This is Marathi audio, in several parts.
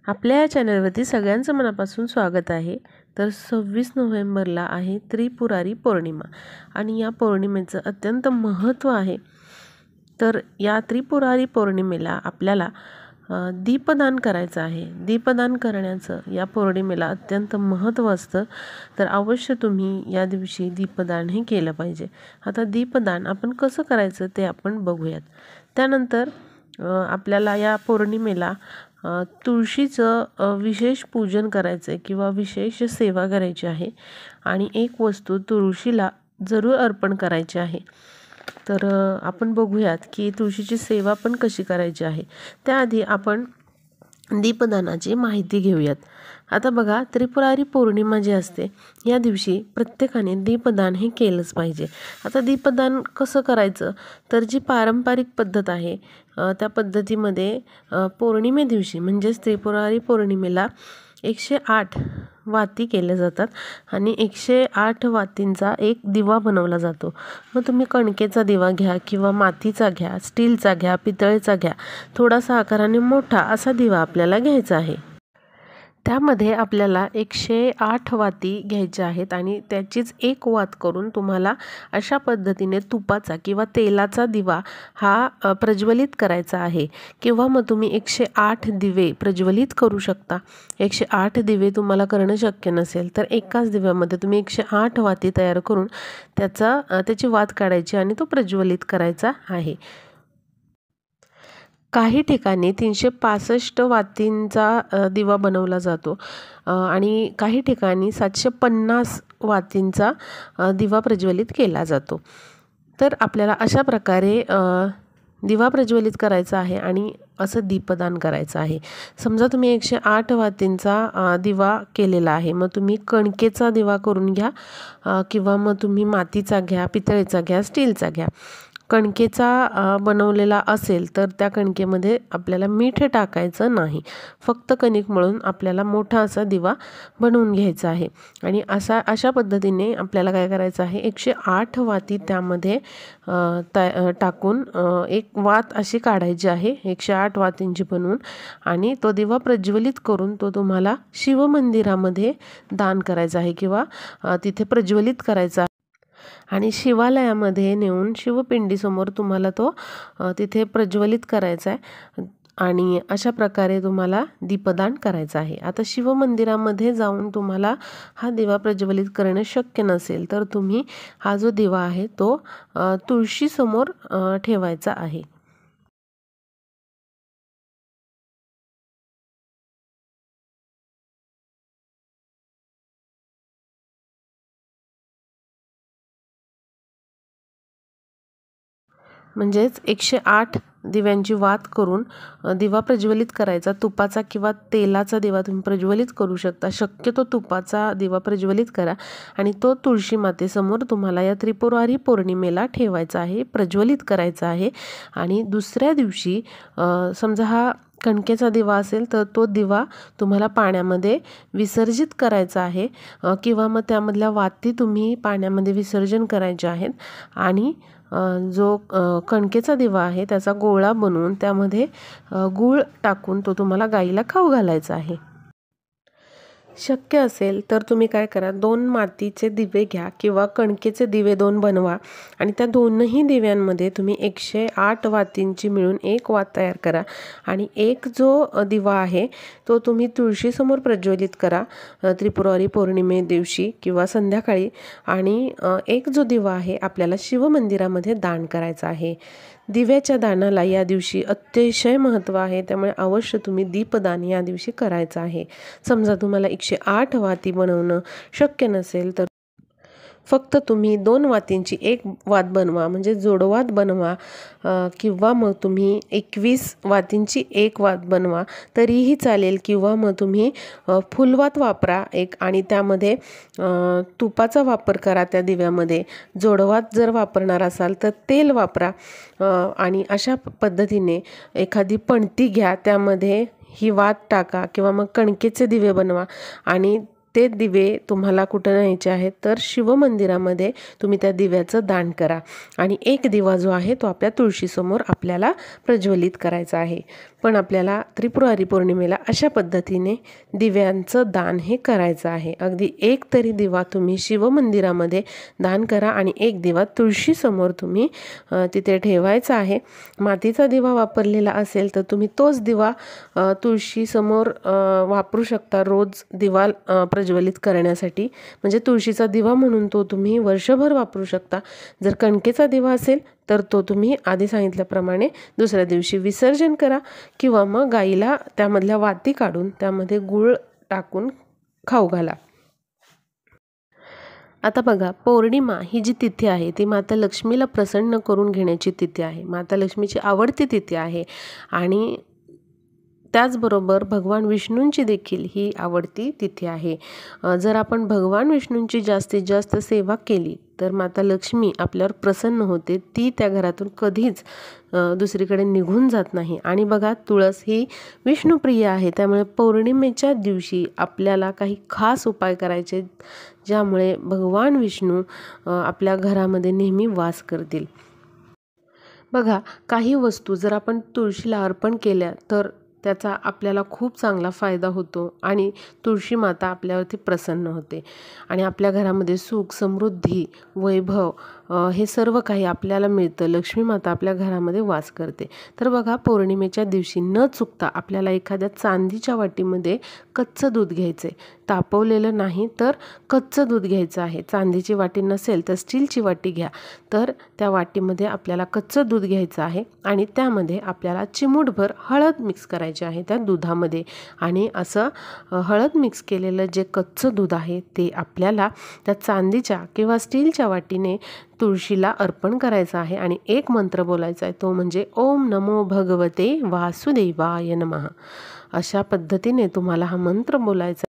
आपल्या या चॅनलवरती सगळ्यांचं मनापासून स्वागत आहे। तर 26 नोव्हेंबरला आहे त्रिपुरारी पौर्णिमा आणि या पौर्णिमेचं अत्यंत महत्त्व आहे। तर या त्रिपुरारी पौर्णिमेला आपल्याला दीपदान करायचं आहे। दीपदान करण्याचं या पौर्णिमेला अत्यंत महत्त्व असतं। तर अवश्य तुम्ही या दिवशी दीपदान हे केलं पाहिजे। आता दीपदान आपण कसं करायचं ते आपण बघूयात। त्यानंतर आपल्याला या पौर्णिमेला तुळशीचं विशेष पूजन करायचं आहे किंवा विशेष सेवा करायची आहे आणि एक वस्तू तुळशीला जरूर अर्पण करायची आहे। तर आपण बघूयात की तुळशीची सेवा पण कशी करायची आहे। त्याआधी आपण दीपदानाची माहिती घेऊयात। आता बघा, त्रिपुरारी पौर्णिमा जी असते या दिवशी प्रत्येकाने दीपदान हे केलंच पाहिजे। आता दीपदान कसं करायचं, तर जी पारंपरिक पद्धत आहे त्या पद्धतीमध्ये पौर्णिमे दिवशी म्हणजेच त्रिपुरारी पौर्णिमेला 108 वाती केल्या जातात आणि 108 वातींचा एक दिवा बनवला जातो। मग तुम्ही कणकेचा दिवा घ्या किंवा मातीचा घ्या, स्टीलचा घ्या, पितळेचा घ्या, थोडासा आकाराने मोठा असा दिवा आपल्याला घ्यायचा आहे। त्यामध्ये आपल्याला 108 वाती घ्यायच्या आहेत आणि त्याचीच एक वात करून तुम्हाला अशा पद्धतीने तुपाचा किंवा तेलाचा दिवा हा प्रज्वलित करायचा आहे किंवा मग तुम्ही 108 दिवे प्रज्वलित करू शकता। 108 दिवे तुम्हाला करणं शक्य नसेल तर एकाच दिव्यामध्ये तुम्ही 108 वाती तयार करून त्याची वात काढायची आणि तो प्रज्वलित करायचा आहे। काही ठिकाणी 365 वातींचा दिवा बनवला जातो आणि काही ठिकाणी 750 वातींचा दिवा प्रज्वलित केला जातो। तर आपल्याला अशा प्रकारे दिवा प्रज्वलित करायचा आहे आणि असं दीपदान करायचं आहे। समजा तुम्ही 108 वातींचा दिवा केलेला आहे, मग तुम्ही कणकेचा दिवा करून घ्या किंवा मग तुम्ही मातीचा घ्या, पितळेचा घ्या, स्टीलचा घ्या। कणकेचा बनवलेला असेल तर त्या कणकेमध्ये आपल्याला मीठ टाकायचं नाही, फक्त कणिक मळून आपल्याला मोठा असा दिवा बनवून घ्यायचा आहे आणि अशा पद्धतीने आपल्याला काय करायचं आहे, 108 वाती त्यामध्ये टाकून एक वात अशी काढायची आहे 108 वातींची बनवून आणि तो दिवा प्रज्वलित करून तो तुम्हाला शिवमंदिरामध्ये दान करायचा आहे किंवा तिथे प्रज्वलित करायचा आणि शिवालयामध्ये नेऊन शिवपिंडीसमोर तुम्हाला तो तिथे प्रज्वलित करायचा आहे आणि अशा प्रकारे तुम्हाला दीपदान करायचं आहे। आता शिवमंदिरामध्ये जाऊन तुम्हाला हा दिवा प्रज्वलित करणं शक्य नसेल तर तुम्ही हा जो दिवा आहे तो तुळशीसमोर ठेवायचा आहे। म्हणजेच 108 दिव्यांची वात करून दिवा प्रज्वलित करायचा। तुपाचा किंवा तेलाचा दिवा तुम्ही प्रज्वलित करू शकता, शक्यतो तुपाचा दिवा प्रज्वलित करा आणि तो तुळशी मातेसमोर तुम्हाला या त्रिपुरारी पौर्णिमेला ठेवायचा आहे, प्रज्वलित करायचा आहे। आणि दुसऱ्या दिवशी समजा हा कणकेचा दिवा असेल तर तो दिवा तुम्हाला पाण्यामध्ये विसर्जित करायचा आहे किंवा मग त्यामधल्या वाती तुम्ही पाण्यामध्ये विसर्जन करायच्या आहेत आणि जो कणकेचा दिवा आहे त्याचा गोळा बनवून त्यामध्ये गूळ टाकून तो तुम्हाला गाईला खाऊ घालायचा आहे। शक्य असेल तर तुम्ही काय करा, 2 मातीचे दिवे घ्या किंवा कणकेचे दिवे 2 बनवा आणि त्या दोनही दिव्यांमध्ये तुम्ही 108 वातींची मिळून एक वात तयार करा आणि एक जो दिवा आहे तो तुम्ही तुळशीसमोर प्रज्वलित करा त्रिपुरारी पौर्णिमे दिवशी किंवा संध्याकाळी आणि एक जो दिवा आहे आपल्याला शिवमंदिरामध्ये दान करायचा आहे। दिव्याच्या दानाला या दिवशी अतिशय महत्त्व आहे, त्यामुळे अवश्य तुम्ही दीपदान या दिवशी करायचं आहे। समजा तुम्हाला 108 वाती बनवणं शक्य नसेल तर फक्त तुम्ही 2 वातींची एक वात बनवा, म्हणजे जोडवात बनवा किंवा मग तुम्ही 21 वातींची एक वात बनवा तरीही चालेल किंवा मग तुम्ही फुलवात वापरा एक आणि त्यामध्ये तुपाचा वापर करा त्या दिव्यामध्ये। जोडवात जर वापरणार असाल तर तेल वापरा आणि अशा पद्धतीने एखादी पणती घ्या, त्यामध्ये ही वात टाका किंवा मग कणकेचे दिवे बनवा आणि ते दिवे तुम्हाला कुठं न्यायचे आहेत तर शिवमंदिरामध्ये तुम्ही त्या दिव्याचं दान करा आणि एक दिवा जो आहे तो आपल्या तुळशीसमोर आपल्याला प्रज्वलित करायचा आहे। पण आपल्याला त्रिपुरारी पौर्णिमेला अशा पद्धतीने दिव्यांचं दान हे करायचं आहे. अगदी एक तरी दिवा तुम्ही शिवमंदिरामध्ये दान करा आणि एक दिवा तुळशीसमोर तुम्ही तिथे ठेवायचा आहे. मातीचा दिवा वापरलेला असेल तर तुम्ही तोच दिवा तुळशीसमोर वापरू शकता रोज दिवा प्रज्वलित करण्यासाठी. म्हणजे तुळशीचा दिवा म्हणून तो तुम्ही वर्षभर वापरू शकता. जर कणकेचा दिवा असेल तर तो तुम्ही आधी सांगितल्याप्रमाणे दुसऱ्या दिवशी विसर्जन करा किंवा मग गाईला त्यामधल्या वाती काढून त्यामध्ये गूळ टाकून खाऊ घाला. आता बघा, पौर्णिमा ही जी तिथी आहे ती माता लक्ष्मीला प्रसन्न करून घेण्याची तिथी आहे. माता लक्ष्मीची आवडती तिथी आहे आणि त्याचबरोबर भगवान विष्णूंची देखील ही आवडती तिथी आहे. जर आपण भगवान विष्णूंची जास्तीत जास्त सेवा केली तर माता लक्ष्मी आपल्यावर प्रसन्न होते. ती त्या घरातून कधीच दुसरीकडे निघून जात नाही. आणि बघा, तुळस ही विष्णुप्रिय आहे. त्यामुळे पौर्णिमेच्या दिवशी आपल्याला काही खास उपाय करायचे ज्यामुळे भगवान विष्णू आपल्या घरामध्ये नेहमी वास करतील. बघा, काही वस्तू जर आपण तुळशीला अर्पण केल्या तर त्याचा आपल्याला खूप चांगला फायदा होतो आणि तुळशी माता आपल्यावरती प्रसन्न होते आणि आपल्या घरामध्ये सुख, समृद्धी, वैभव हे सर्व काही आपल्याला मिळतं. लक्ष्मी माता आपल्या घरामध्ये वास करते. तर बघा, पौर्णिमेच्या दिवशी न चुकता आपल्याला एखाद्या चांदीच्या वाटीमध्ये कच्चं दूध घ्यायचं आहे. तापवलेलं नाही तर कच्चं दूध घ्यायचं आहे. चांदीची वाटी नसेल तर स्टीलची वाटी घ्या. तर त्या वाटीमध्ये आपल्याला कच्चं दूध घ्यायचं आहे आणि त्यामध्ये आपल्याला चिमूटभर हळद मिक्स करायची आहे त्या दुधामध्ये. आणि असं हळद मिक्स केलेलं जे कच्चं दूध आहे ते आपल्याला त्या चांदीच्या किंवा स्टीलच्या वाटीने तुळशीला अर्पण करायचं आहे आणि एक मंत्र बोलायचा आहे, तो म्हणजे ओम नमो भगवते वासुदेवाय नमः. अशा पद्धतीने तुम्हाला हा मंत्र बोलायचा.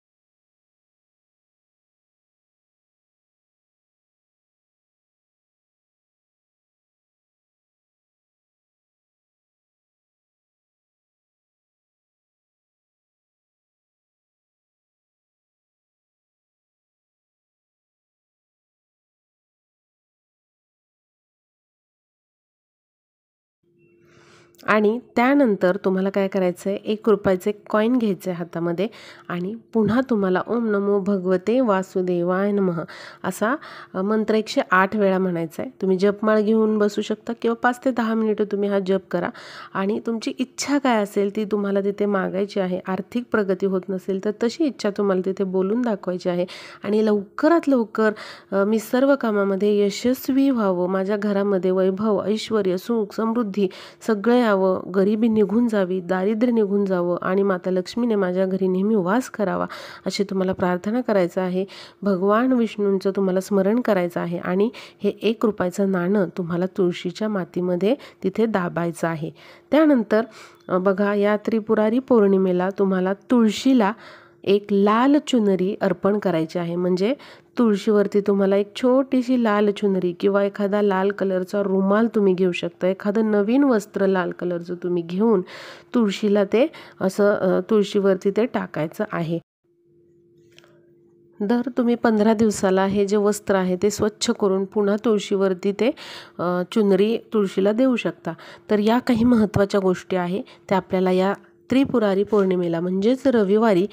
आणि त्यानंतर तुम्हाला काय करायचं आहे, 1 रुपयाचे कॉईन घ्यायचे आहे हातामध्ये आणि पुन्हा तुम्हाला ओम नमो भगवते वासुदेवाय नमः असा मंत्र 108 वेळा म्हणायचा आहे. तुम्ही जपमाळ घेऊन बसू शकता किंवा 5 ते 10 मिनिटं तुम्ही हा जप करा आणि तुमची इच्छा काय असेल ती तुम्हाला तिथे मागायची आहे. आर्थिक प्रगती होत नसेल तर तशी इच्छा तुम्हाला तिथे बोलून दाखवायची आहे आणि लवकरात लवकर मी सर्व कामामध्ये यशस्वी व्हावं, माझ्या घरामध्ये वैभव, ऐश्वर्य, सुख, समृद्धी सगळे यावं, गरिबी निघून जावी, दारिद्र्य निघून जावं आणि माता लक्ष्मीने माझ्या घरी नेहमी वास करावा अशी तुम्हाला प्रार्थना करायचं आहे. भगवान विष्णूंचं तुम्हाला स्मरण करायचं आहे आणि हे 1 रुपयाचं नाणं तुम्हाला तुळशीच्या मातीमध्ये तिथे दाबायचं आहे. त्यानंतर बघा, या त्रिपुरारी पौर्णिमेला तुम्हाला तुळशीला एक लाल चुनरी अर्पण करायची आहे. म्हणजे तुळशीवरती तुम्हाला एक छोटीशी लाल चुनरी किंवा एखादा लाल कलरचा रुमाल तुम्ही घेऊ शकता. एखादं नवीन वस्त्र लाल कलरचं तुम्ही घेऊन तुळशीला ते असं तुळशीवरती ते टाकायचं आहे. दर तुम्ही 15 दिवसाला हे जे वस्त्र आहे ते स्वच्छ करून पुन्हा तुळशीवरती ते चुनरी तुळशीला देऊ शकता. तर या काही महत्त्वाच्या गोष्टी आहे त्या आपल्याला या त्रिपुरारी पौर्णिमेला म्हणजेच रविवारी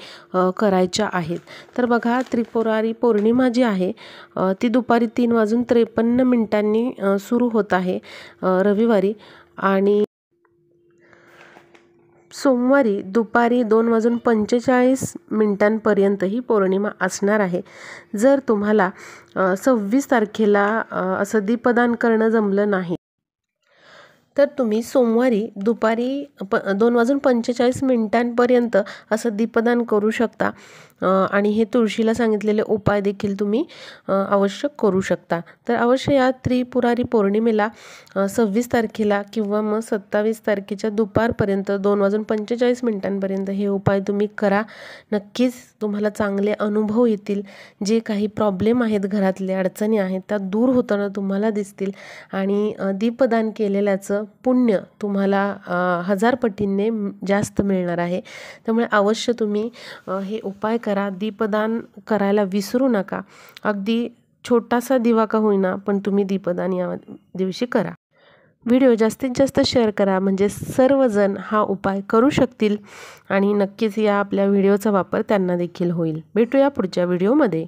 करायच्या आहेत. तर बघा, त्रिपुरारी पौर्णिमा जी आहे ती दुपारी 3:53 सुरू होत आहे रविवारी आणि सोमवारी दुपारी 2:45 ही पौर्णिमा असणार आहे. जर तुम्हाला 26 तारखेला असं दीपदान करणं जमलं नाही तर तुम्ही सोमवारी दुपारी 2:45 असं दीपदान करू शकता आणि हे तुळशीला सांगितलेले उपाय देखील तुम्ही अवश्य करू शकता. तर अवश्य या त्रिपुरारी पौर्णिमेला 26 तारखेला किंवा मग 27 तारखेच्या दुपारपर्यंत 2:45 हे उपाय तुम्ही करा. नक्कीच तुम्हाला चांगले अनुभव येतील. जे काही प्रॉब्लेम आहेत, घरातले अडचणी आहेत त्या दूर होताना तुम्हाला दिसतील आणि दीपदान केलेल्याचं पुण्य तुम्हाला 1000 पटींनी जास्त मिळणार आहे. त्यामुळे अवश्य तुम्ही हे उपाय करा. दीपदान करायला विसरू नका. अगदी छोटासा दिवा का होईना पण तुम्ही दीपदान या दिवशी करा. व्हिडिओ जास्तीत जास्त शेअर करा, म्हणजे सर्वजण हा उपाय करू शकतील आणि नक्कीच या आपल्या व्हिडिओचा वापर त्यांना देखील होईल. भेटूया पुढच्या व्हिडिओमध्ये.